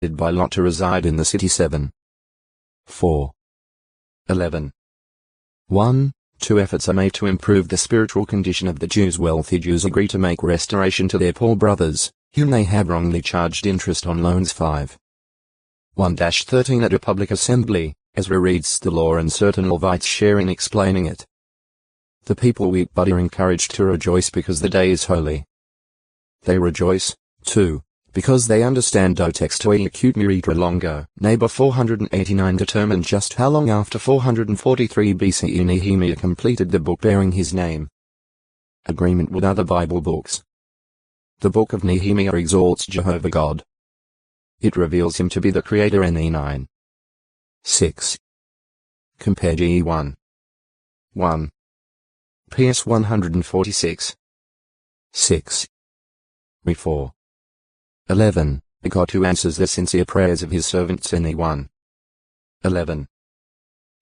by lot to reside in the city. 7. 4. 11. 1. 2 efforts are made to improve the spiritual condition of the Jews. Wealthy Jews agree to make restoration to their poor brothers, whom they have wrongly charged interest on loans. 5. 1-13 At a public assembly, Ezra reads the law and certain Levites share in explaining it. The people weep but are encouraged to rejoice because the day is holy. They rejoice, too, because they understand. Text to acute miritra longo. Neighbor 489 determined just how long after 443 BCE Nehemiah completed the book bearing his name. Agreement with other Bible books. The book of Nehemiah exalts Jehovah God. It reveals him to be the creator. Ne 9. 6. Compare GE 1. 1. PS 146. 6. Re 4. 11. A God who answers the sincere prayers of his servants. Ne 1. 11.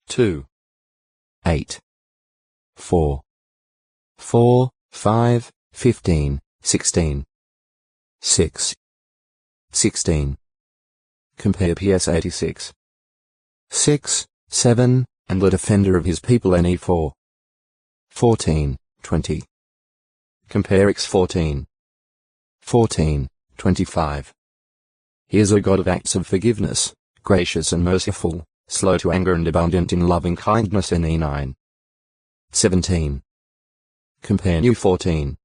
2. 8. 4. 4, 5, 15, 16. 6. 16. Compare PS 86. 6, 7, and the defender of his people. Ne 4. 14, 20. Compare X 14. 14, 25. He is a God of acts of forgiveness, gracious and merciful, slow to anger and abundant in loving kindness. Ne 9. 17. Compare New 14.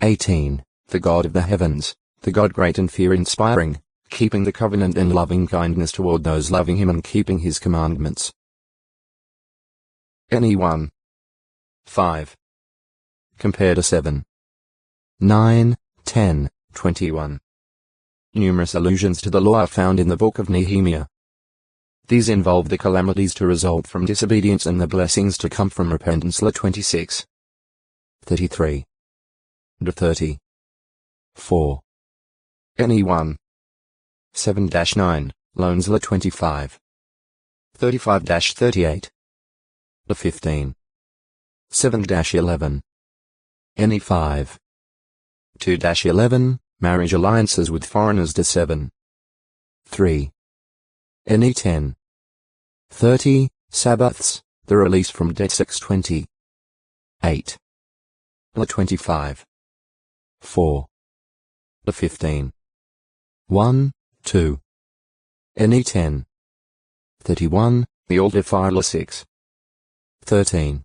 18. The God of the heavens, the God great and fear-inspiring, keeping the covenant and loving kindness toward those loving him and keeping his commandments. Ne 1. 5. Compare to 7. 9, 10, 21. Numerous allusions to the law are found in the book of Nehemiah. These involve the calamities to result from disobedience and the blessings to come from repentance. 26. 33. To 30. 4. Ne 1. 7-9, loans. 25. 35-38. 15. 7-11. Ne 5. 2-11, marriage alliances with foreigners. 7. 3. Ne 10. 30, Sabbaths, the release from debt. 6-20. 8. 25. 4. 15. 1, 2. Ne 10. 31, the altar fire. 6. 13.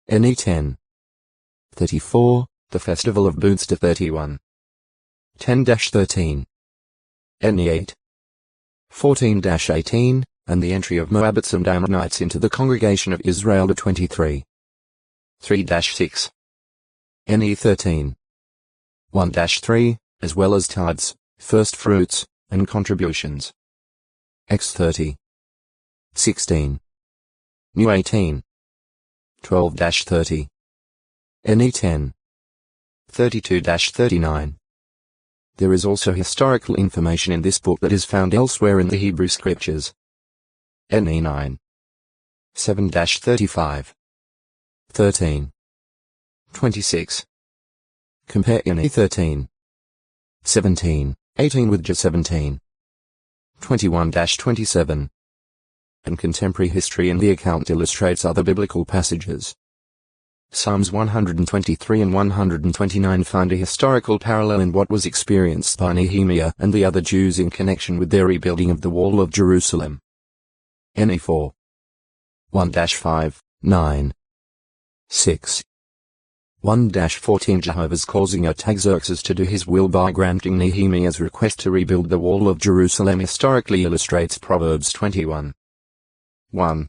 Ne 10. 34, the festival of booths. 31. 10-13. Ne 8. 14-18, and the entry of Moabites and Ammonites into the congregation of Israel. 23. 3-6. Ne 13. 1-3, as well as tithes, first fruits, and contributions. X 30. 16. New 18. 12-30. Ne 10. 32-39. There is also historical information in this book that is found elsewhere in the Hebrew Scriptures. Ne 9. 7-35. 13. 26. Compare Ne 13. 17, 18 with J 17. 21-27. And contemporary history in the account illustrates other biblical passages. Psalms 123 and 129 find a historical parallel in what was experienced by Nehemiah and the other Jews in connection with their rebuilding of the wall of Jerusalem. Ne 4. 1-5, 9. 6. 1-14 Jehovah's causing Artaxerxes to do his will by granting Nehemiah's request to rebuild the wall of Jerusalem historically illustrates Proverbs 21. 1.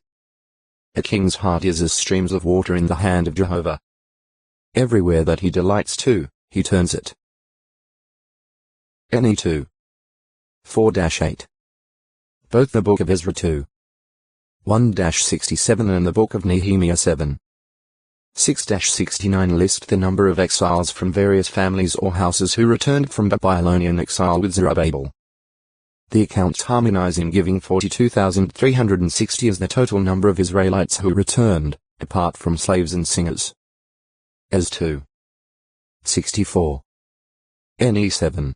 A king's heart is as streams of water in the hand of Jehovah. Everywhere that he delights to, he turns it. Ne 2. 4-8. Both the book of Ezra 2. 1-67 and the book of Nehemiah 7. 6-69 list the number of exiles from various families or houses who returned from Babylonian exile with Zerubbabel. The accounts harmonize in giving 42,360 as the total number of Israelites who returned, apart from slaves and singers. As 2. 64. Ne 7.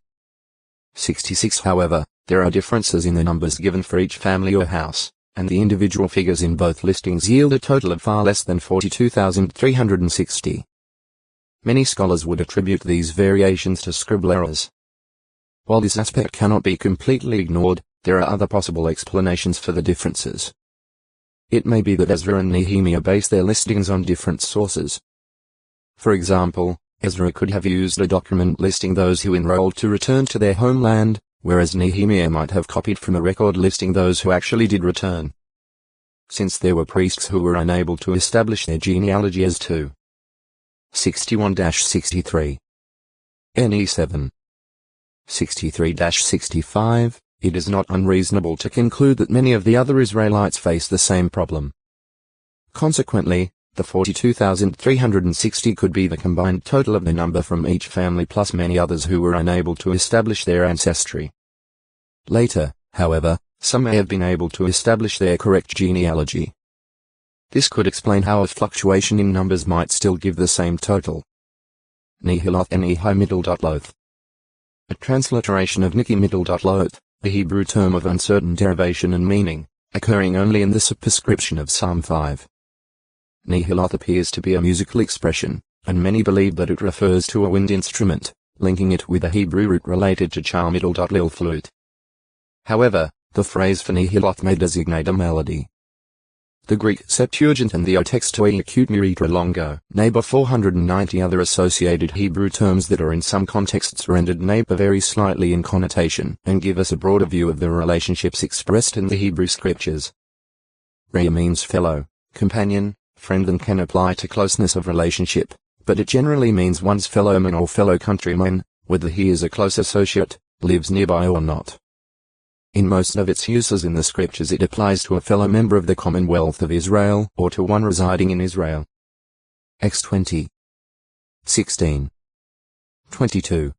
66 However, there are differences in the numbers given for each family or house, and the individual figures in both listings yield a total of far less than 42,360. Many scholars would attribute these variations to scribal errors. While this aspect cannot be completely ignored, there are other possible explanations for the differences. It may be that Ezra and Nehemiah base their listings on different sources. For example, Ezra could have used a document listing those who enrolled to return to their homeland, whereas Nehemiah might have copied from a record listing those who actually did return. Since there were priests who were unable to establish their genealogy as to 61-63. NE 7. 63-65, it is not unreasonable to conclude that many of the other Israelites face the same problem. Consequently, the 42,360 could be the combined total of the number from each family plus many others who were unable to establish their ancestry. Later, however, some may have been able to establish their correct genealogy. This could explain how a fluctuation in numbers might still give the same total. Nehiloth Nehi Middle.Loth. A transliteration of Niki Middle.Loth, a Hebrew term of uncertain derivation and meaning, occurring only in the superscription of Psalm 5. Nehiloth appears to be a musical expression, and many believe that it refers to a wind instrument, linking it with a Hebrew root related to chal middle.lil flute. However, the phrase for Nehiloth may designate a melody. The Greek Septuagint and the O Textoi Acute Muritra Longo neighbor 490 other associated Hebrew terms that are in some contexts rendered neighbor vary slightly in connotation and give us a broader view of the relationships expressed in the Hebrew scriptures. Raya means fellow, companion, friend and can apply to closeness of relationship, but it generally means one's fellow man or fellow countryman, whether he is a close associate, lives nearby or not. In most of its uses in the scriptures it applies to a fellow member of the Commonwealth of Israel or to one residing in Israel. X 20. 16. 22.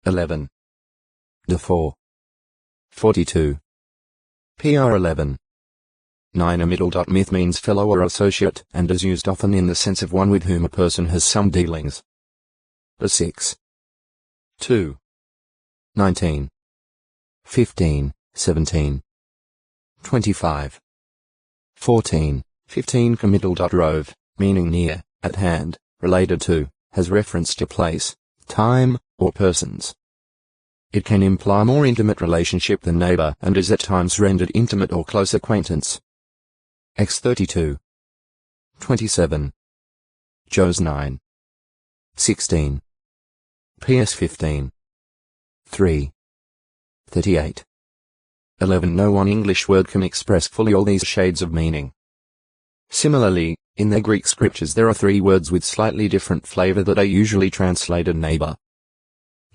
11. D 4. 42. PR 11. 9. A middle.myth means fellow or associate and is used often in the sense of one with whom a person has some dealings. The 6. 2. 19. 15, 17. 25. 14, 15. Middle.rove, meaning near, at hand, related to, has reference to place, time, or persons. It can imply more intimate relationship than neighbor and is at times rendered intimate or close acquaintance. X 32. 27. Jos 9. 16. PS 15. 3. 38. 11. No one English word can express fully all these shades of meaning. Similarly, in the Greek scriptures there are 3 words with slightly different flavor that are usually translated neighbor.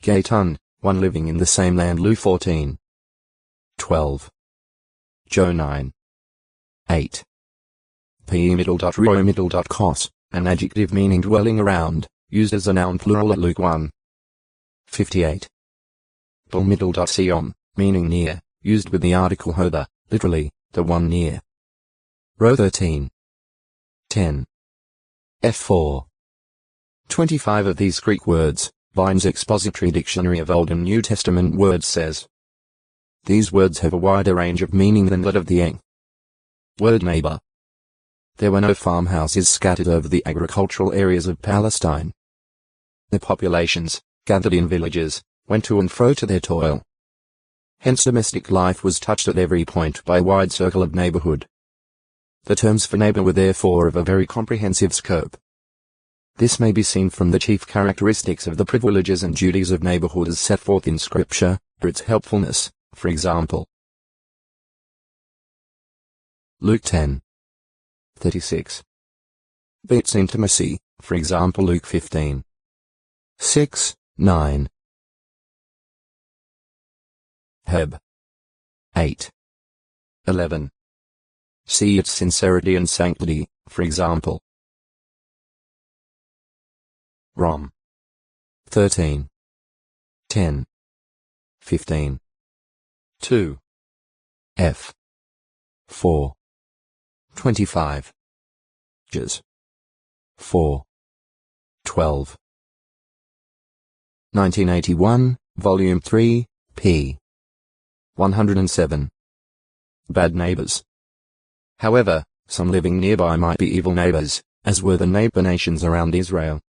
Gaitun, one living in the same land. Lu 14. 12. Jo 9. 8. Pe middle.ro middle.kos, an adjective meaning dwelling around, used as a noun plural at Luke 1. 58. Bul middle.sion, meaning near, used with the article hoda, literally, the one near. Row 13. 10. F4. 25 of these Greek words, Vine's Expository Dictionary of Old and New Testament Words says. These words have a wider range of meaning than that of the Eng. Word neighbor. There were no farmhouses scattered over the agricultural areas of Palestine. The populations, gathered in villages, went to and fro to their toil. Hence domestic life was touched at every point by a wide circle of neighborhood. The terms for neighbor were therefore of a very comprehensive scope. This may be seen from the chief characteristics of the privileges and duties of neighborhood as set forth in Scripture, or its helpfulness, for example. Luke 10. 36. Beats intimacy, for example Luke 15. 6, 9. Heb. 8. 11. See its sincerity and sanctity, for example. Rom. 13. 10. 15. 2. F. 4. 25. Jas. 4. 12. 1981, Volume 3, p. 107. Bad neighbors. However, some living nearby might be evil neighbors, as were the neighbor nations around Israel.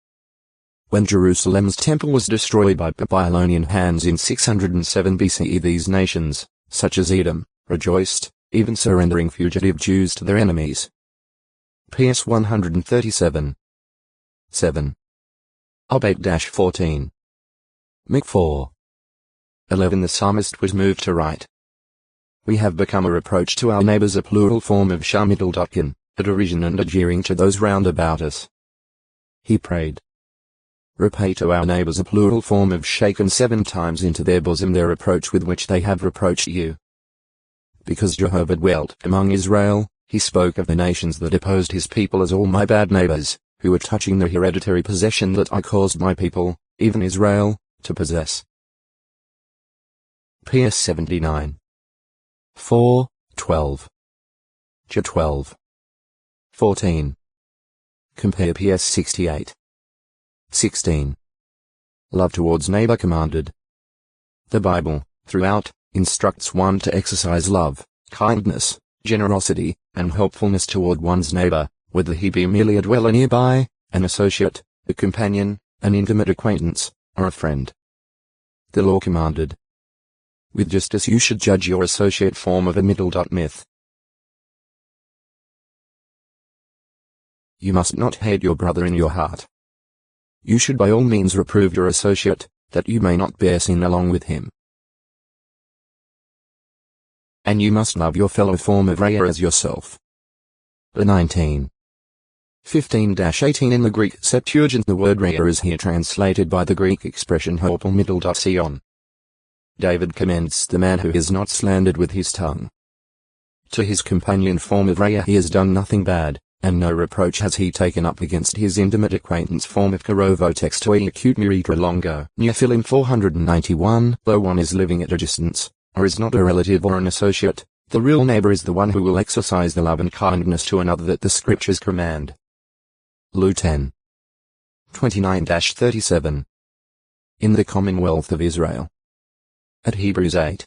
When Jerusalem's temple was destroyed by Babylonian hands in 607 BCE, these nations, such as Edom, rejoiced, even surrendering fugitive Jews to their enemies. PS 137. 7. Ob 8-14. Mic 4. 11. The psalmist was moved to write, "We have become a reproach to our neighbors, a plural form of Shamiddle-Dotkin, a derision and a jeering to those round about us." He prayed, "Repay to our neighbors," a plural form of shaken 7 times into their bosom their reproach with which they have reproached you. Because Jehovah dwelt among Israel, he spoke of the nations that opposed his people as all my bad neighbors, who were touching the hereditary possession that I caused my people, even Israel, to possess. PS 79. 4, 12. J 12. 14. Compare PS 68. 16. Love towards neighbor commanded. The Bible, throughout, instructs one to exercise love, kindness, generosity, and helpfulness toward one's neighbor, whether he be merely a dweller nearby, an associate, a companion, an intimate acquaintance, or a friend. The law commanded, with justice you should judge your associate. Form of a middle-myth. You must not hate your brother in your heart. You should by all means reprove your associate, that you may not bear sin along with him. And you must love your fellow. Form of Raya as yourself. 19. 15-18. In the Greek Septuagint the word Raya is here translated by the Greek expression hopel sion. David commends the man who is not slandered with his tongue. To his companion. Form of Raya he has done nothing bad, and no reproach has he taken up against his intimate acquaintance. Form of Karovo textoi acute miritra longo. Nephilim 491. Though one is living at a distance, or is not a relative or an associate, the real neighbor is the one who will exercise the love and kindness to another that the scriptures command. Lu 10. 29-37. In the Commonwealth of Israel. At Hebrews 8.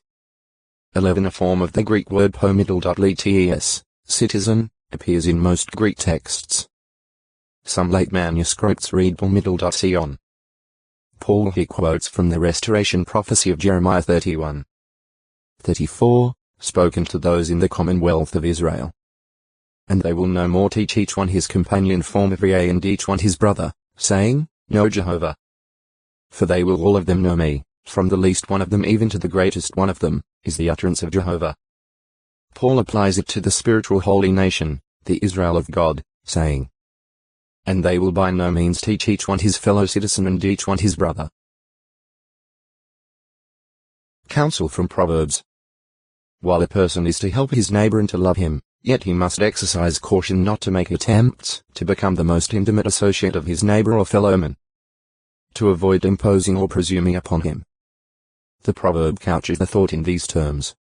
11. A form of the Greek word pomiddle.letes, citizen, appears in most Greek texts. Some late manuscripts read pomiddle.sion. Paul here quotes from the restoration prophecy of Jeremiah 31. 34, spoken to those in the Commonwealth of Israel. And they will no more teach each one his companion. Form of Rea and each one his brother, saying, Know Jehovah. For they will all of them know me, from the least one of them even to the greatest one of them, is the utterance of Jehovah. Paul applies it to the spiritual holy nation, the Israel of God, saying, And they will by no means teach each one his fellow citizen and each one his brother. Counsel from Proverbs. While a person is to help his neighbor and to love him, yet he must exercise caution not to make attempts to become the most intimate associate of his neighbor or fellowman, to avoid imposing or presuming upon him. The proverb couches the thought in these terms.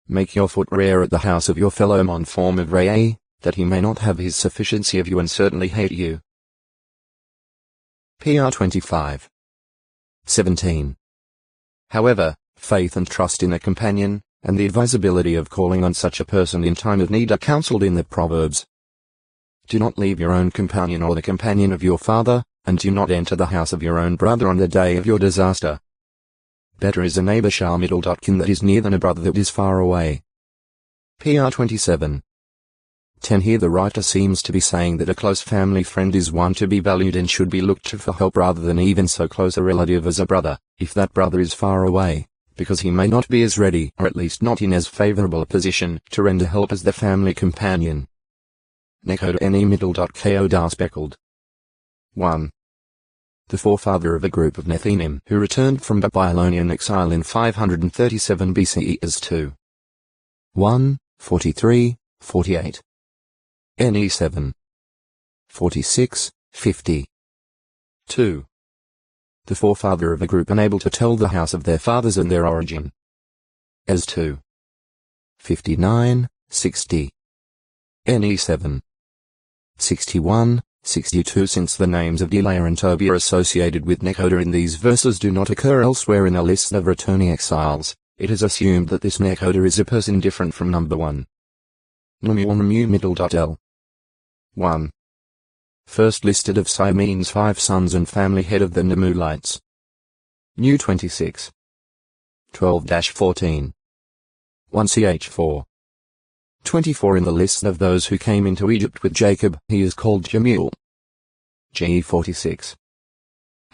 Make your foot rare at the house of your fellowman. Form of Rea, that he may not have his sufficiency of you and certainly hate you. PR 25. 17. However, faith and trust in a companion, and the advisability of calling on such a person in time of need are counseled in the Proverbs. Do not leave your own companion or the companion of your father, and do not enter the house of your own brother on the day of your disaster. Better is a neighbor Middlekin that is near than a brother that is far away. PR 27. 10. Here the writer seems to be saying that a close family friend is one to be valued and should be looked to for help rather than even so close a relative as a brother, if that brother is far away, because he may not be as ready or at least not in as favorable a position to render help as the family companion. Nekoda ne middle.ko dar speckled. 1. The forefather of a group of Nethinim who returned from Babylonian exile in 537 BCE is 2. 1, 43, 48. Ne 7. 46, 50. 2. The forefather of a group unable to tell the house of their fathers and their origin. As 2. 59, 60. Ne 7. 61, 62. Since the names of Delaiah and Tobiah associated with Nekoda in these verses do not occur elsewhere in a list of returning exiles, it is assumed that this Nakhoda is a person different from number 1. Namu ~ 1. First listed of Simeon's 5 sons and family, head of the Namulites. New 26. 12-14. 1ch4. 24 in the list of those who came into Egypt with Jacob, he is called Jemuel. Ge46.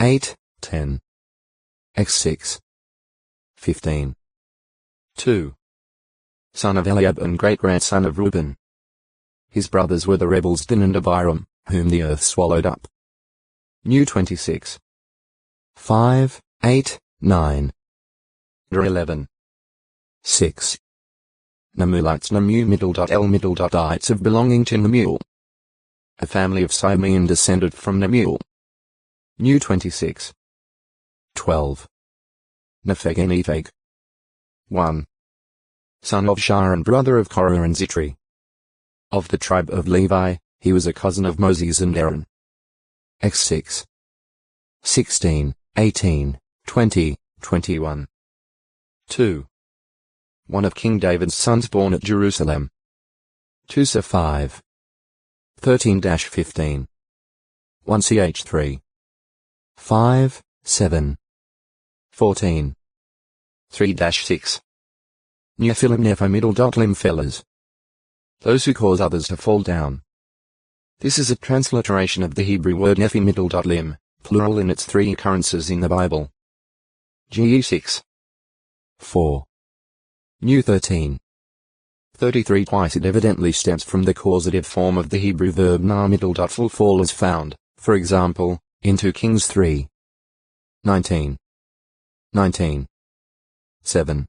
8, 10. x6. 15. 2. Son of Eliab and great-grandson of Reuben. His brothers were the rebels Din and Abiram, whom the earth swallowed up. New 26. 5, 8, 9. 11. 6. Namulites Namu_L_ites of belonging to Namuel. A family of Simeon descended from Namuel. New 26. 12. Nepheg. 1. Son of Shah and brother of Korah and Zitri. Of the tribe of Levi, he was a cousin of Moses and Aaron. x6. 16, 18, 20, 21. 2. One of King David's sons born at Jerusalem. 2-5. 13-15. 1ch3. 5, 7. 14. 3-6. Nephilim fellas. Those who cause others to fall down. This is a transliteration of the Hebrew word nephi, plural in its 3 occurrences in the Bible. Ge6. 4. New 13. 33 twice. It evidently stems from the causative form of the Hebrew verb na full fall as found, for example, in 2 Kings 3. 19. 19. 7.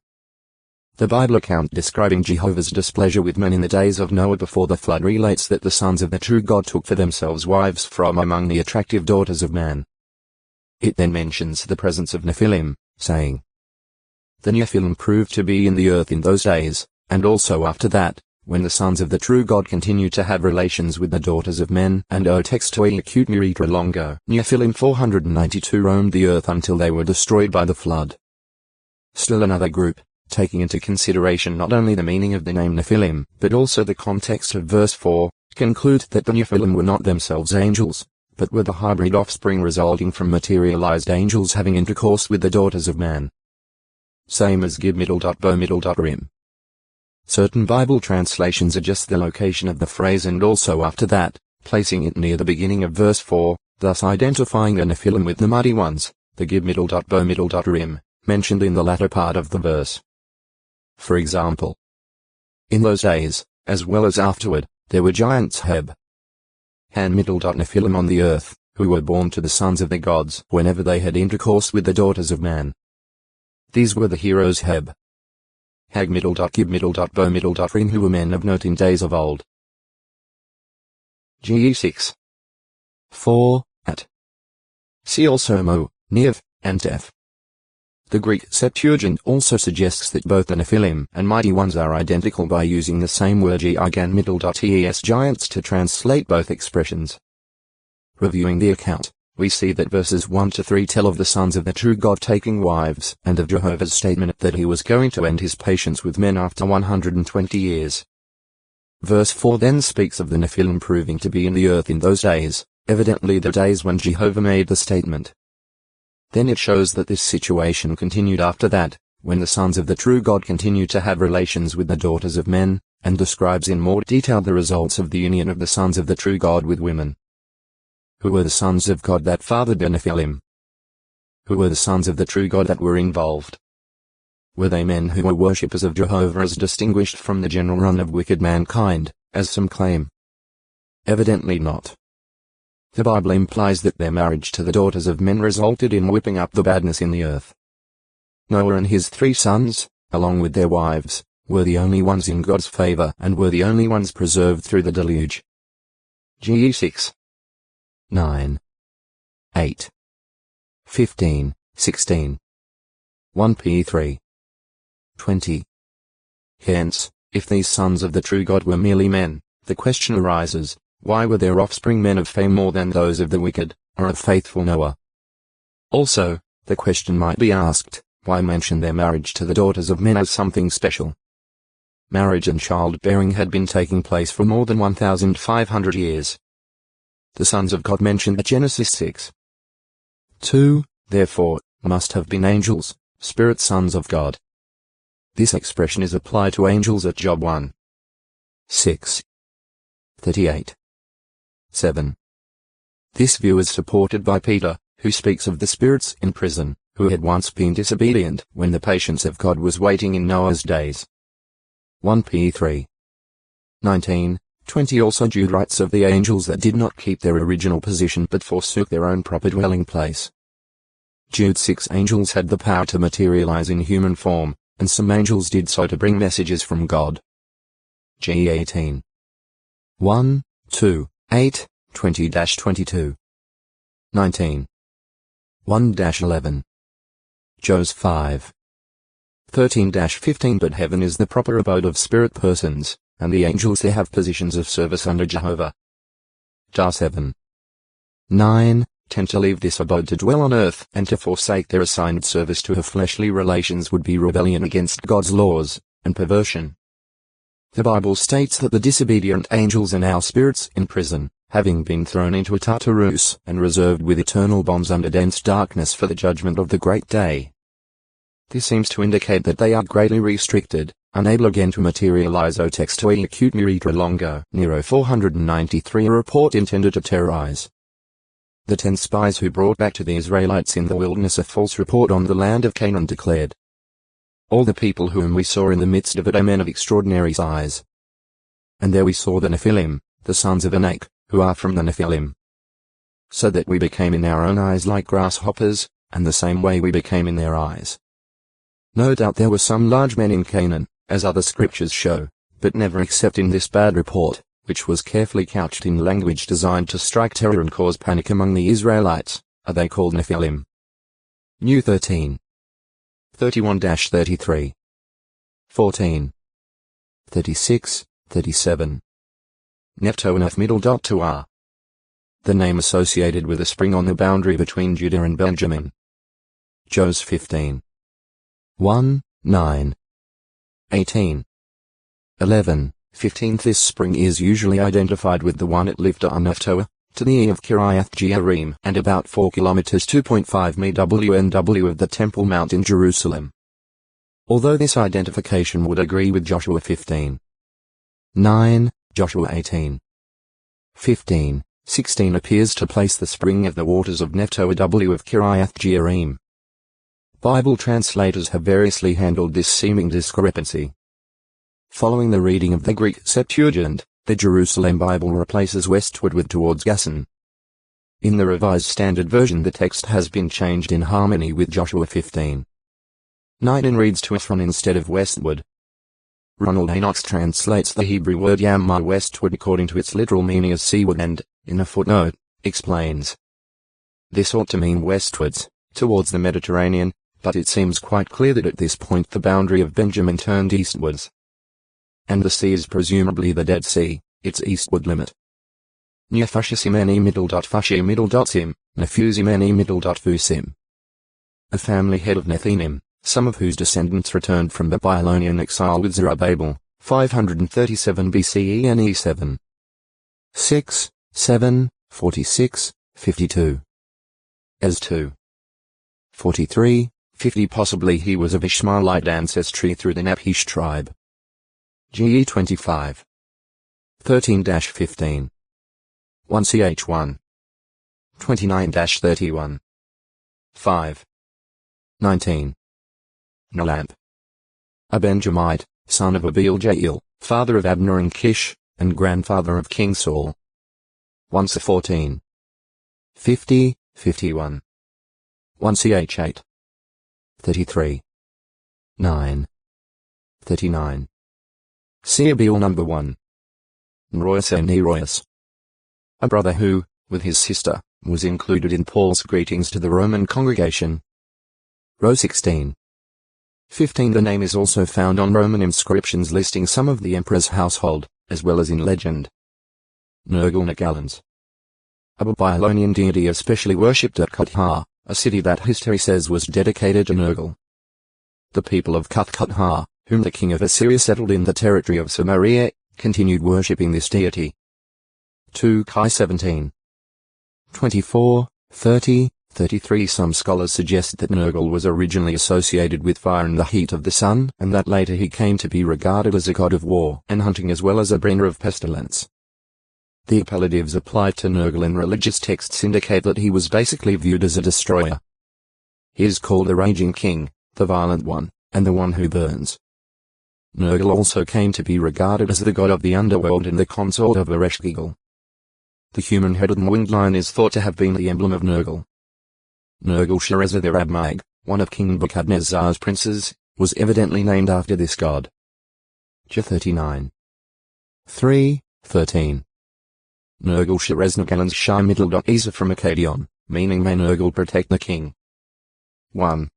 The Bible account describing Jehovah's displeasure with men in the days of Noah before the flood relates that the sons of the true God took for themselves wives from among the attractive daughters of man. It then mentions the presence of Nephilim, saying, the Nephilim proved to be in the earth in those days, and also after that, when the sons of the true God continued to have relations with the daughters of men, and o textoi acute miritra longo. Nephilim 492 roamed the earth until they were destroyed by the flood. Still another group, taking into consideration not only the meaning of the name Nephilim, but also the context of verse 4, conclude that the Nephilim were not themselves angels, but were the hybrid offspring resulting from materialized angels having intercourse with the daughters of man. Same as gib_bo_rim. Certain Bible translations adjust the location of the phrase and also after that, placing it near the beginning of verse 4, thus identifying the Nephilim with the mighty ones, the gib_bo_rim, mentioned in the latter part of the verse. For example, in those days, as well as afterward, there were giants Heb, Han Nephilim on the earth, who were born to the sons of the gods whenever they had intercourse with the daughters of man. These were the heroes Heb, Hag Gib_bo_rim, who were men of note in days of old. Ge6. 4, at. See also Mo, Nev, and Tef. The Greek Septuagint also suggests that both the Nephilim and mighty ones are identical by using the same word tes giants to translate both expressions. Reviewing the account, we see that verses 1-3 tell of the sons of the true God taking wives, and of Jehovah's statement that he was going to end his patience with men after 120 years. Verse 4 then speaks of the Nephilim proving to be in the earth in those days, evidently the days when Jehovah made the statement. Then it shows that this situation continued after that, when the sons of the true God continued to have relations with the daughters of men, and describes in more detail the results of the union of the sons of the true God with women. Who were the sons of God that fathered the Nephilim? Who were the sons of the true God that were involved? Were they men who were worshippers of Jehovah as distinguished from the general run of wicked mankind, as some claim? Evidently not. The Bible implies that their marriage to the daughters of men resulted in whipping up the badness in the earth. Noah and his 3 sons, along with their wives, were the only ones in God's favor and were the only ones preserved through the deluge. Ge6. 9. 8. 15, 16. 1p3. 20. Hence, if these sons of the true God were merely men, the question arises, why were their offspring men of fame more than those of the wicked, or of faithful Noah? Also, the question might be asked, why mention their marriage to the daughters of men as something special? Marriage and childbearing had been taking place for more than 1,500 years. The sons of God mentioned at Genesis 6:2, therefore, must have been angels, spirit sons of God. This expression is applied to angels at Job 1:6. 7. This view is supported by Peter, who speaks of the spirits in prison, who had once been disobedient when the patience of God was waiting in Noah's days. 1 Peter 3:19-20. Also Jude writes of the angels that did not keep their original position but forsook their own proper dwelling place. Jude 6. Angels had the power to materialize in human form, and some angels did so to bring messages from God. G 18. 1, 2, 8, 20-22. 19. 1-11. Jos 5. 13-15. But heaven is the proper abode of spirit persons, and the angels there have positions of service under Jehovah. Dar 7. 9, 10. To leave this abode to dwell on earth and to forsake their assigned service to her fleshly relations would be rebellion against God's laws, and perversion. The Bible states that the disobedient angels are now spirits in prison, having been thrown into a Tartarus and reserved with eternal bonds under dense darkness for the judgment of the great day. This seems to indicate that they are greatly restricted, unable again to materialize o textui acute miritra longo. Nero 493. A report intended to terrorize the 10 spies who brought back to the Israelites in the wilderness a false report on the land of Canaan declared, all the people whom we saw in the midst of it are men of extraordinary size. And there we saw the Nephilim, the sons of Anak, who are from the Nephilim. So that we became in our own eyes like grasshoppers, and the same way we became in their eyes. No doubt there were some large men in Canaan, as other scriptures show, but never except in this bad report, which was carefully couched in language designed to strike terror and cause panic among the Israelites, are they called Nephilim. New 13. 31-33. 14. 36, 37. Nephtoanath middle dot to R. The name associated with a spring on the boundary between Judah and Benjamin. Jos 15. 1, 9. 18. 11, 15. This spring is usually identified with the one at Lifta Nephtoah, to the east of Kiriath Jearim and about 4 kilometers 2.5 MWNW of the Temple Mount in Jerusalem. Although this identification would agree with Joshua 15. 9, Joshua 18. 15, 16 appears to place the spring of the waters of Nephtoah W of Kiriath Jearim. Bible translators have variously handled this seeming discrepancy. Following the reading of the Greek Septuagint, the Jerusalem Bible replaces westward with towards Gasson. In the Revised Standard Version the text has been changed in harmony with Joshua 15. 9 and reads to Ephron instead of westward. Ronald A. Knox translates the Hebrew word Yammah westward according to its literal meaning as seaward and, in a footnote, explains. This ought to mean westwards, towards the Mediterranean, but it seems quite clear that at this point the boundary of Benjamin turned eastwards. And the sea is presumably the Dead Sea, its eastward limit. Nefushisimeni middle.fushi middle.sim, Nefusimeni middle.fusim. A family head of Nethinim, some of whose descendants returned from the Babylonian exile with Zerubbabel, 537 BCE and E7. 6, 7, 46, 52. As 2. 43, 50. Possibly he was of Ishmaelite ancestry through the Naphish tribe. GE 25. 13-15. 1ch1. 29-31. 5. 19. Nalamp. A Benjamite, son of Abiel Jael, father of Abner and Kish, and grandfather of King Saul. 1 14. 50, 51. 1ch8. 33. 9. 39. Seabiel number 1. Neroius and Neroius. A brother who, with his sister, was included in Paul's greetings to the Roman congregation. Row 16. 15. The name is also found on Roman inscriptions listing some of the emperor's household, as well as in legend. Nergal-Negalans. A Babylonian deity especially worshipped at Kuthar, a city that history says was dedicated to Nergal. the people of Cuthkutha, whom the king of Assyria settled in the territory of Samaria, continued worshipping this deity. 2 Kai 17. 24, 30, 33. Some scholars suggest that Nergal was originally associated with fire and the heat of the sun, and that later he came to be regarded as a god of war and hunting as well as a bringer of pestilence. The appellatives applied to Nergal in religious texts indicate that he was basically viewed as a destroyer. He is called the Raging King, the Violent One, and the One Who Burns. Nergal also came to be regarded as the god of the underworld and the consort of Ereshkigal. The human-headed and winged lion is thought to have been the emblem of Nergal. Nergal-Sharezer the Rabmag, one of King Nebuchadnezzar's princes, was evidently named after this god. 39. 3, 13. Nergal-Shareznagalan's Shai Middle. Isa from Akkadion, meaning may Nergal protect the king. 1.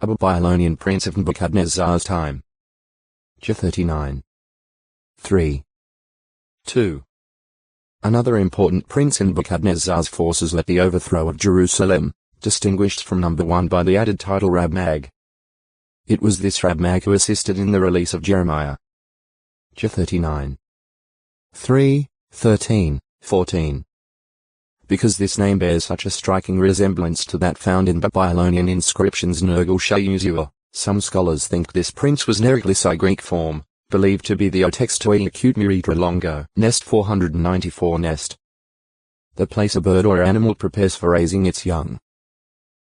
A Babylonian prince of Nebuchadnezzar's time. 39. 3. 2. Another important prince in Nebuchadnezzar's forces led the overthrow of Jerusalem, distinguished from number 1 by the added title Rabmag. It was this Rabmag who assisted in the release of Jeremiah. 39. 3, 13, 14. Because this name bears such a striking resemblance to that found in Babylonian inscriptions Nergal-Sharezer, some scholars think this prince was Nergal-Isai Greek form, believed to be the Otextoi acute Muritra longo nest 494 nest. The place a bird or animal prepares for raising its young.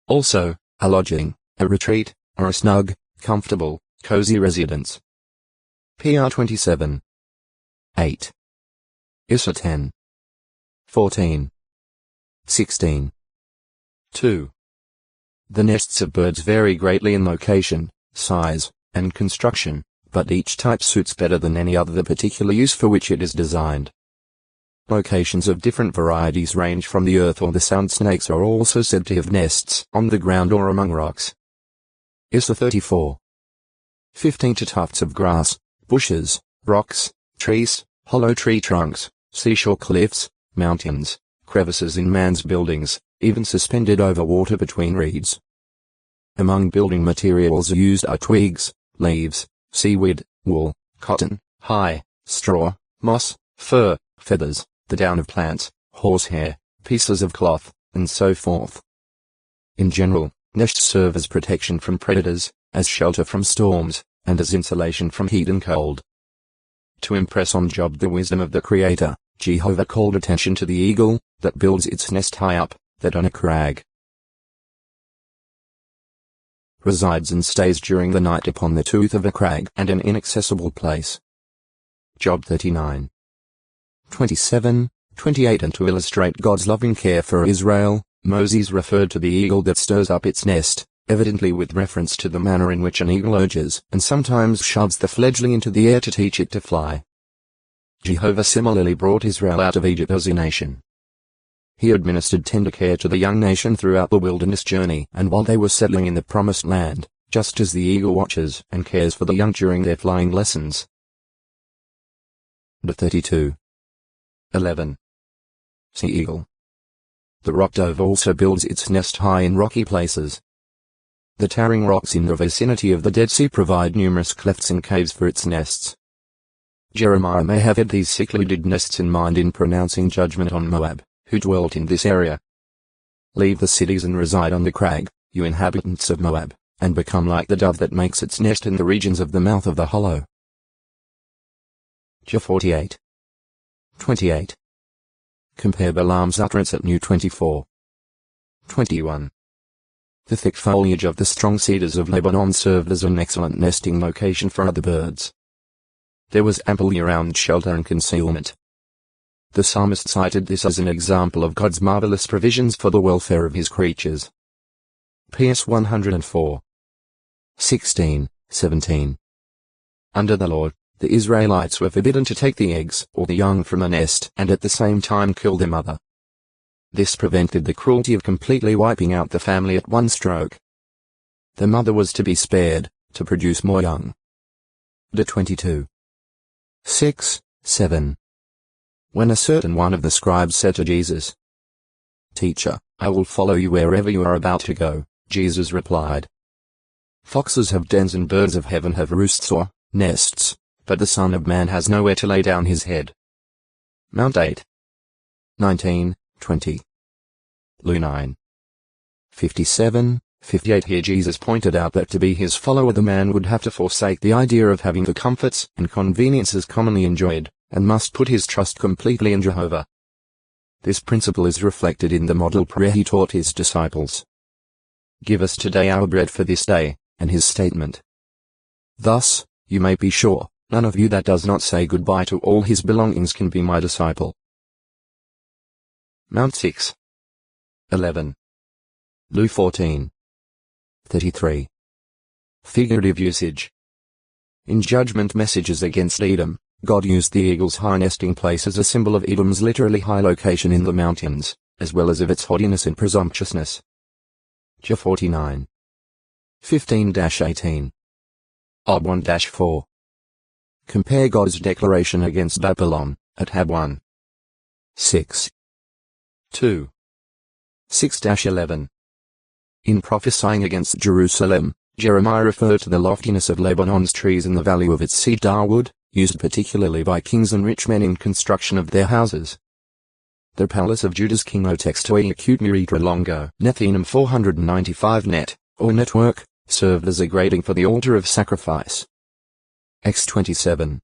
Also, a lodging, a retreat, or a snug, comfortable, cozy residence. PR 27. 8. Issa 10. 14. 16. 2. The nests of birds vary greatly in location, size, and construction, but each type suits better than any other the particular use for which it is designed. Locations of different varieties range from the earth or the sound. Snakes are also said to have nests on the ground or among rocks. Issa 34. 15 to tufts of grass, bushes, rocks, trees, hollow tree trunks, seashore cliffs, mountains, crevices in man's buildings, even suspended over water between reeds. Among building materials used are twigs, leaves, seaweed, wool, cotton, hide, straw, moss, fur, feathers, the down of plants, horsehair, pieces of cloth, and so forth. In general, nests serve as protection from predators, as shelter from storms, and as insulation from heat and cold. To impress on Job the wisdom of the Creator, Jehovah called attention to the eagle, that builds its nest high up, that on a crag resides and stays during the night upon the tooth of a crag and an inaccessible place. Job 39. 27, 28. And to illustrate God's loving care for Israel, Moses referred to the eagle that stirs up its nest, evidently with reference to the manner in which an eagle urges and sometimes shoves the fledgling into the air to teach it to fly. Jehovah similarly brought Israel out of Egypt as a nation. He administered tender care to the young nation throughout the wilderness journey and while they were settling in the promised land, just as the eagle watches and cares for the young during their flying lessons. 32. 11. Sea eagle. The rock dove also builds its nest high in rocky places. The towering rocks in the vicinity of the Dead Sea provide numerous clefts and caves for its nests. Jeremiah may have had these secluded nests in mind in pronouncing judgment on Moab, who dwelt in this area. Leave the cities and reside on the crag, you inhabitants of Moab, and become like the dove that makes its nest in the regions of the mouth of the hollow. 48. 28. Compare Balaam's utterance at New 24. 21. The thick foliage of the strong cedars of Lebanon served as an excellent nesting location for other birds. There was ample year-round shelter and concealment. The psalmist cited this as an example of God's marvelous provisions for the welfare of his creatures. PS 104. 16, 17. Under the law, the Israelites were forbidden to take the eggs or the young from a nest and at the same time kill their mother. This prevented the cruelty of completely wiping out the family at one stroke. The mother was to be spared, to produce more young. De 22. 6, 7. When a certain one of the scribes said to Jesus, "Teacher, I will follow you wherever you are about to go," Jesus replied, Foxes have dens and birds of heaven have roosts or nests, but the Son of Man has nowhere to lay down his head. Mount 8. 19, 20. Luke 9. 57, 58. Here Jesus pointed out that to be his follower the man would have to forsake the idea of having the comforts and conveniences commonly enjoyed, and must put his trust completely in Jehovah. This principle is reflected in the model prayer he taught his disciples. Give us today our bread for this day, and his statement. Thus, you may be sure, none of you that does not say goodbye to all his belongings can be my disciple. Mount 6. 11. Luke 14. 33. Figurative usage. In judgment messages against Edom, God used the eagle's high nesting place as a symbol of Edom's literally high location in the mountains, as well as of its haughtiness and presumptuousness. Jah 49. 15-18. Ob 1-4. Compare God's declaration against Babylon, at Hab 1. 6. 2. 6-11. In prophesying against Jerusalem, Jeremiah referred to the loftiness of Lebanon's trees and the value of its cedar wood, used particularly by kings and rich men in construction of their houses. The palace of Judah's king Otextoi acute Miritra Longo, Nethinum 495 net, or network, served as a grading for the altar of sacrifice. X27.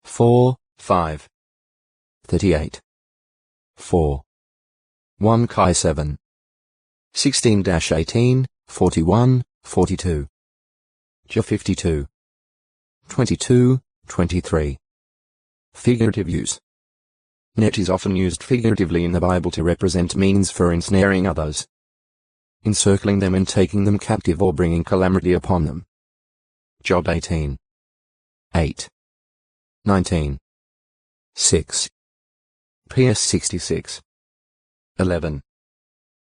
4, 5. 38. 4. 1 Chi 7. 16-18, 41, 42. Jah 52. 22, 23. Figurative use. Net is often used figuratively in the Bible to represent means for ensnaring others, encircling them and taking them captive or bringing calamity upon them. Job 18. 8. 19. 6. PS 66. 11.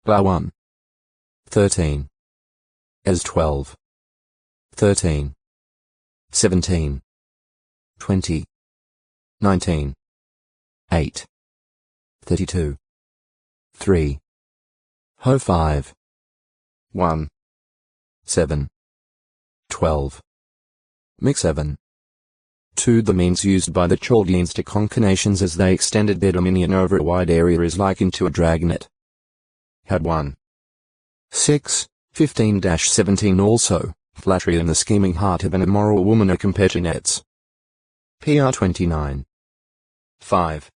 Blah 1. 13. Es 12. 13. 17. 20. 19. 8. 32. 3. Ho 5. 1. 7. 12. Mix 7. 2. The means used by the Chaldeans to conquer nations as they extended their dominion over a wide area is likened to a dragnet. Had 1. 6. 15-17. Also, flattery and the scheming heart of an immoral woman are compared to nets. PR 29. 5.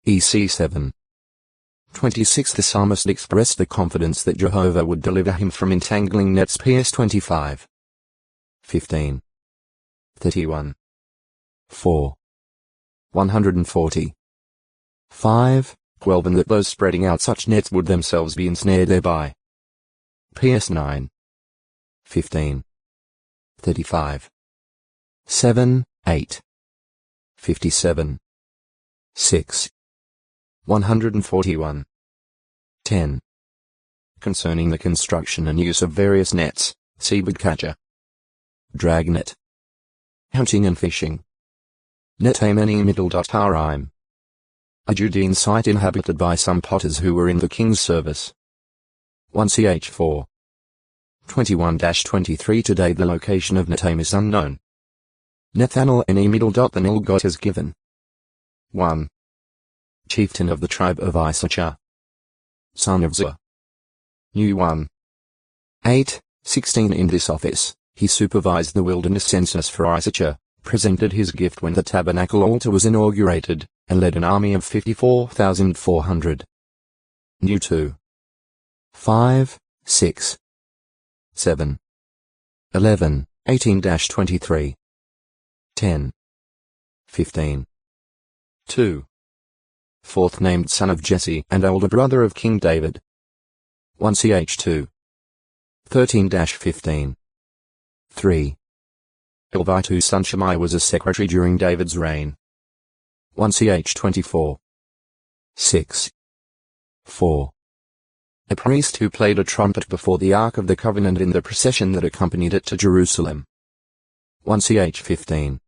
EC 7. 26. The psalmist expressed the confidence that Jehovah would deliver him from entangling nets. PS 25. 15. 31. 4. 140. 5. 12. And that those spreading out such nets would themselves be ensnared thereby. PS 9. 15. 35. 7, 8. 57. 6. 141. 10. Concerning the construction and use of various nets, see Bodkaja. Dragnet. Hunting and fishing. Netamani Middle.Harim. A Judean site inhabited by some potters who were in the king's service. 1ch4. 21-23. Today the location of Netam is unknown. Nethanel any middle. The Nil God has given. 1. Chieftain of the tribe of Issachar, son of Zur. New 1. 8, 16. In this office, he supervised the wilderness census for Issachar, presented his gift when the tabernacle altar was inaugurated, and led an army of 54,400. New 2. 5, 6. 7. 11, 18-23. 10. 15. 2. Fourth named son of Jesse and older brother of King David. 1ch2. 13-15. 3. Elvitu's son Shammai was a secretary during David's reign. 1ch24. 6. 4. A priest who played a trumpet before the Ark of the Covenant in the procession that accompanied it to Jerusalem. 1ch15.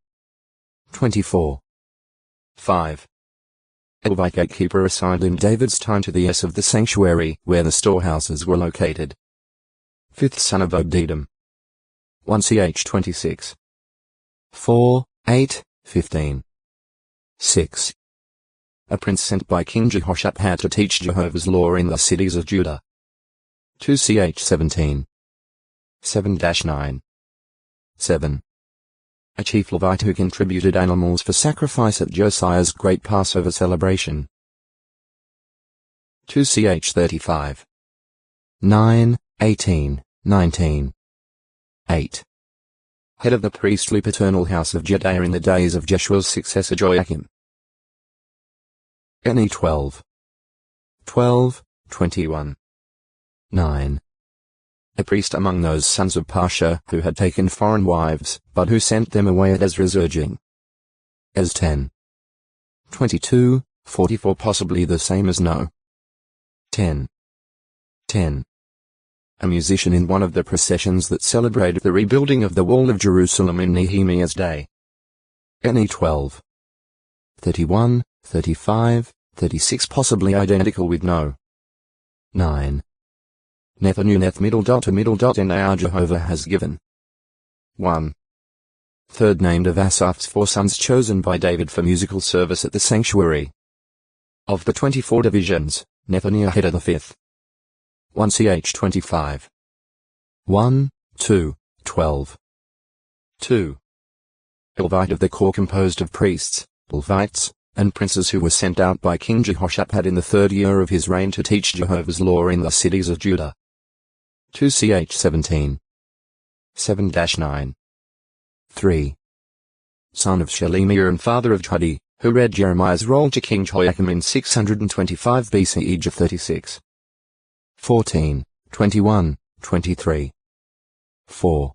24. 5. A Levite gatekeeper assigned in David's time to the S of the sanctuary, where the storehouses were located. Fifth son of Obed-Edom. 1 ch 26. 4, 8, 15. 6. A prince sent by King Jehoshaphat to teach Jehovah's law in the cities of Judah. 2 ch 17. 7-9. 7. A chief Levite who contributed animals for sacrifice at Josiah's great Passover celebration. 2 ch 35. 9, 18, 19. 8. Head of the priestly paternal house of Judea in the days of Jeshua's successor Joachim. Ne 12. 12, 21. 9. A priest among those sons of Pasha who had taken foreign wives, but who sent them away at Ezra's urging. Es 10. 22, 44 possibly the same as no. 10. 10. A musician in one of the processions that celebrated the rebuilding of the wall of Jerusalem in Nehemiah's day. Ne 12. 31, 35, 36 possibly identical with no. 9. Neth middle dot a middle dot nar Jehovah has given. 1. Third named of Asaph's 4 sons chosen by David for musical service at the sanctuary. Of the 24 divisions, Nethaniah head of the 5th. 1 ch 25. 1, 2, 12. 2. A Levite of the corps composed of priests, Levites, and princes who were sent out by King Jehoshaphat in the 3rd year of his reign to teach Jehovah's law in the cities of Judah. 2 ch 17. 7-9. 3. Son of Shelemiah and father of Hudi, who read Jeremiah's roll to King Joachim in 625 BCE 36. 14, 21, 23. 4.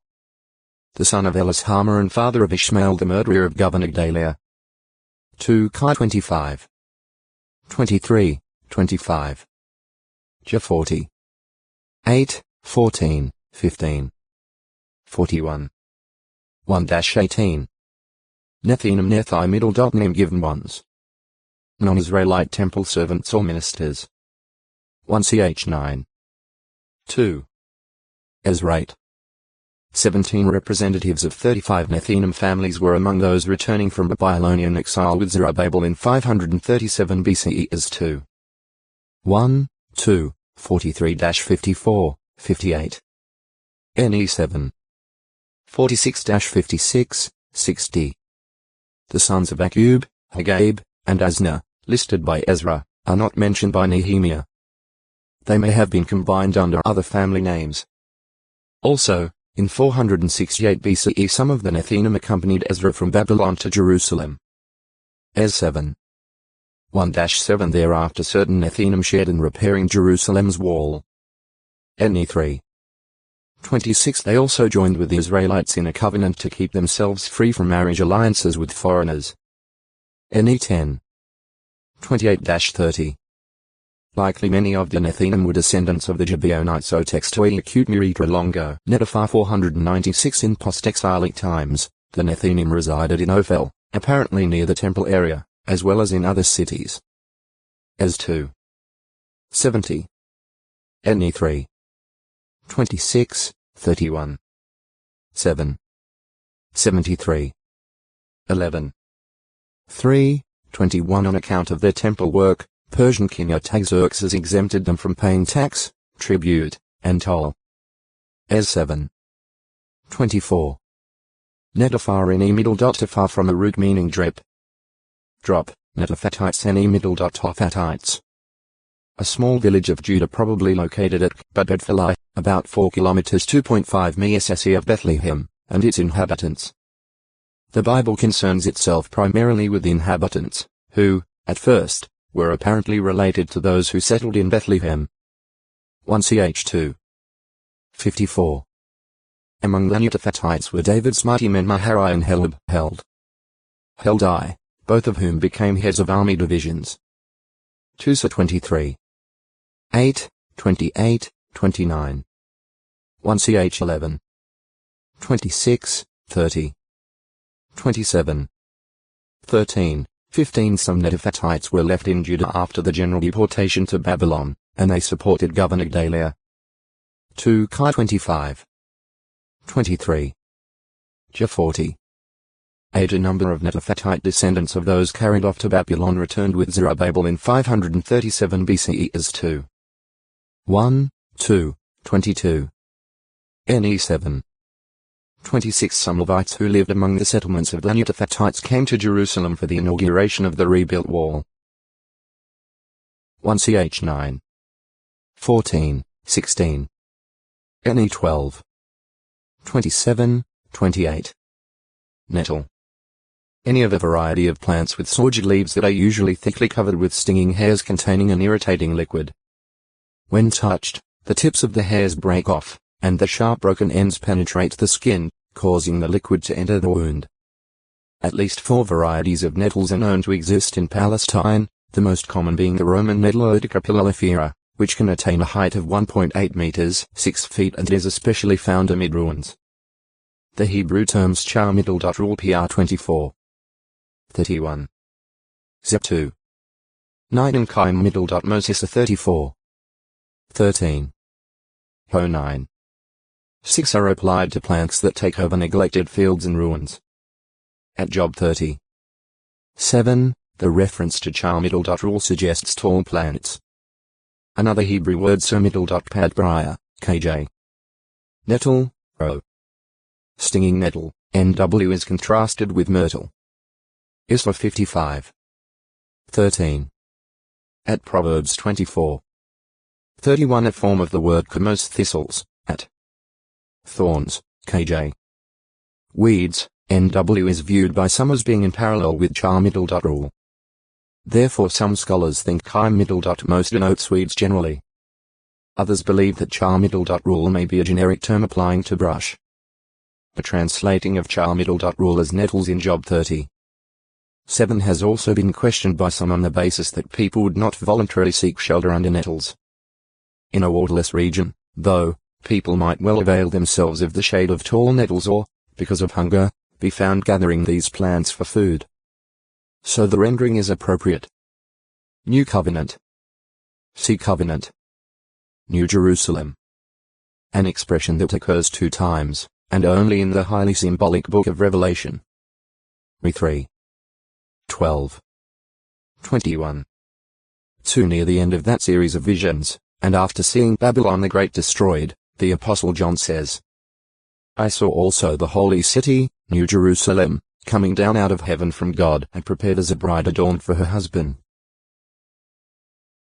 The son of Elishama and father of Ishmael the murderer of Governor Gedaliah. 2 Chi 25. 23, 25. 40. 8, 14, 15. 41. 1-18. Nethinim Nethi middle dot name given ones. Non-Israelite temple servants or ministers. 1 ch 9. 2. Ezrite. 17 representatives of 35 Nethinim families were among those returning from Babylonian exile with Zerubbabel in 537 BCE as 2. 1, 2, 43-54, 58. Ne 7. 46-56, 60. The sons of Akub, Hagab, and Asna, listed by Ezra, are not mentioned by Nehemiah. They may have been combined under other family names. Also, in 468 BCE some of the Nethinim accompanied Ezra from Babylon to Jerusalem. Es 7. 1-7 Thereafter certain Nethinim shared in repairing Jerusalem's wall. Ne 3. 26 They also joined with the Israelites in a covenant to keep themselves free from marriage alliances with foreigners. Ne 10. 28-30. Likely many of the Nethinim were descendants of the Gibeonites o textually acute Miritra longo. Netafar 496 In post-exilic times, the Nethinim resided in Ophel, apparently near the temple area, as well as in other cities. Es 2. 70. Ne 3. 26, 31. 7. 73. 11. 3, 21 On account of their temple work, Persian King Artaxerxes exempted them from paying tax, tribute, and toll. Es 7. 24. Netafar in middle dot tafar from a root meaning drip. Drop, Netafatites ne middle dot Tophatites. A small village of Judah probably located at Bethlehem, about 4 kilometers 2.5 mi of Bethlehem, and its inhabitants. The Bible concerns itself primarily with the inhabitants, who, at first, were apparently related to those who settled in Bethlehem. 1 ch 2. 54. Among the Netophathites were David's mighty men Maharai and Heldai, both of whom became heads of army divisions. 2 23. 8, 28, 29. 1 ch 11. 26, 30. 27. 13, 15 Some Netophathites were left in Judah after the general deportation to Babylon, and they supported Governor Gedaliah. 2 Chi 25. 23. Jah 40. A number of Netophathite descendants of those carried off to Babylon returned with Zerubbabel in 537 BCE as 2. 1, 2, 22. Ne 7. 26 Some Levites who lived among the settlements of the Netophathites came to Jerusalem for the inauguration of the rebuilt wall. 1 Ch 9. 14, 16. Ne 12. 27, 28. Nettle. Any of a variety of plants with sawed leaves that are usually thickly covered with stinging hairs containing an irritating liquid. When touched, the tips of the hairs break off, and the sharp broken ends penetrate the skin, causing the liquid to enter the wound. At least 4 varieties of nettles are known to exist in Palestine, the most common being the Roman nettle Odica pilulifera, which can attain a height of 1.8 meters, 6 feet, and is especially found amid ruins. The Hebrew terms char middle dot rule pr 24. 31. Zep 2. 9 and Chaim middle dot Moses 34. 13. Ho 9. 6 are applied to plants that take over neglected fields and ruins. At Job 30. 7, the reference to char middle dot rule suggests tall plants. Another Hebrew word so middle dot pad briar, kj. Nettle, o. Stinging nettle, NW is contrasted with myrtle. Isra 55. 13. At Proverbs 24. 31 a form of the word chemos thistles, at. Thorns, kj. Weeds, NW is viewed by some as being in parallel with char middle dot rule. Therefore some scholars think Chaim middle dot most denotes weeds generally. Others believe that char middle dot rule may be a generic term applying to brush. A translating of char middle dot rule as nettles in Job 30. 7 has also been questioned by some on the basis that people would not voluntarily seek shelter under nettles. In a waterless region, though, people might well avail themselves of the shade of tall nettles or, because of hunger, be found gathering these plants for food. So the rendering is appropriate. New Covenant. See Covenant. New Jerusalem. An expression that occurs 2 times, and only in the highly symbolic book of Revelation. 3. 12. 21. 2 Near the end of that series of visions, and after seeing Babylon the Great destroyed, the Apostle John says, I saw also the holy city, New Jerusalem, coming down out of heaven from God and prepared as a bride adorned for her husband.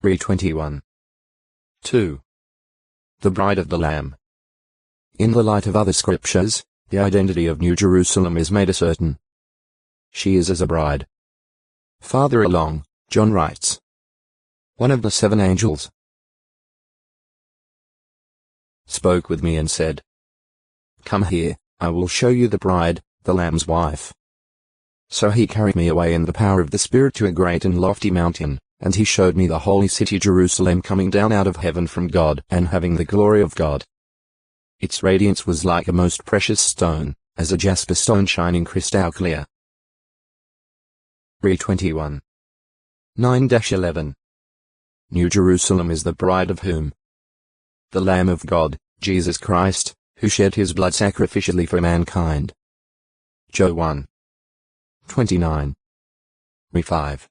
21. 2. The bride of the Lamb. In the light of other scriptures, the identity of New Jerusalem is made certain. She is as a bride. Farther along, John writes, one of the 7 angels spoke with me and said, Come here, I will show you the bride, the Lamb's wife. So he carried me away in the power of the Spirit to a great and lofty mountain, and he showed me the holy city Jerusalem coming down out of heaven from God and having the glory of God. Its radiance was like a most precious stone, as a jasper stone shining crystal clear. 21. 9-11. New Jerusalem is the bride of whom? The Lamb of God, Jesus Christ, who shed his blood sacrificially for mankind. Job 1. 29. 5.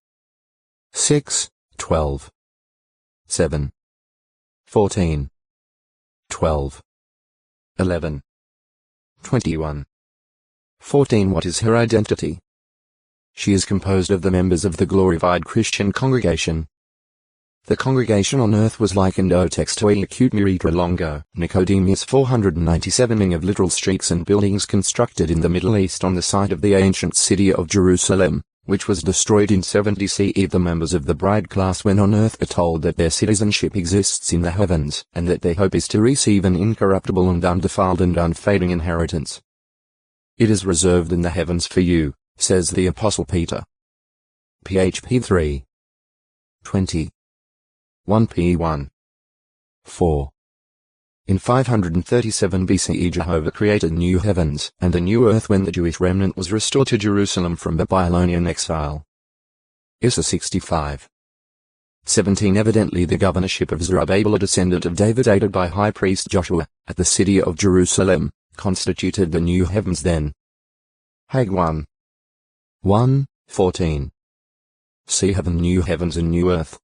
6, 12. 7. 14. 12. 11. 21. 14 What is her identity? She is composed of the members of the glorified Christian congregation. The congregation on earth was likened o text to a acute miritra longo, Nicodemus 497 of literal streets and buildings constructed in the Middle East on the site of the ancient city of Jerusalem, which was destroyed in 70 CE. The members of the bride class when on earth are told that their citizenship exists in the heavens, and that their hope is to receive an incorruptible and undefiled and unfading inheritance. It is reserved in the heavens for you, says the Apostle Peter. PHP 3. 20. 1p1. 4. In 537 BCE Jehovah created new heavens and a new earth when the Jewish remnant was restored to Jerusalem from Babylonian exile. Issa 65. 17 Evidently the governorship of Zerubbabel, a descendant of David aided by high priest Joshua, at the city of Jerusalem, constituted the new heavens then. Hagg 1. 1, 14. See heaven, new heavens and new earth,